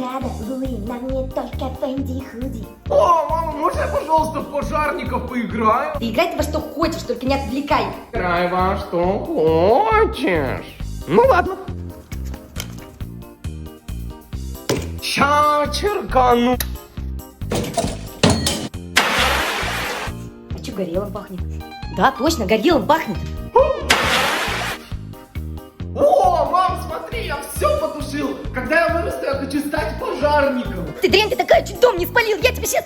Прада, Луи, на мне только Фэнди и худи. О, мама, можно я, пожалуйста, в пожарников поиграю? Ты играй во что хочешь, только не отвлекай. Играй во что хочешь. Ну ладно. Ща черкану. А что горелым пахнет? Да, точно, горелым пахнет. О, мам, смотри, я все потушил. Когда я вырасту, я хочу стать пожарником. Ты дрянь ты такая, чуть дом не спалил, я тебе сейчас...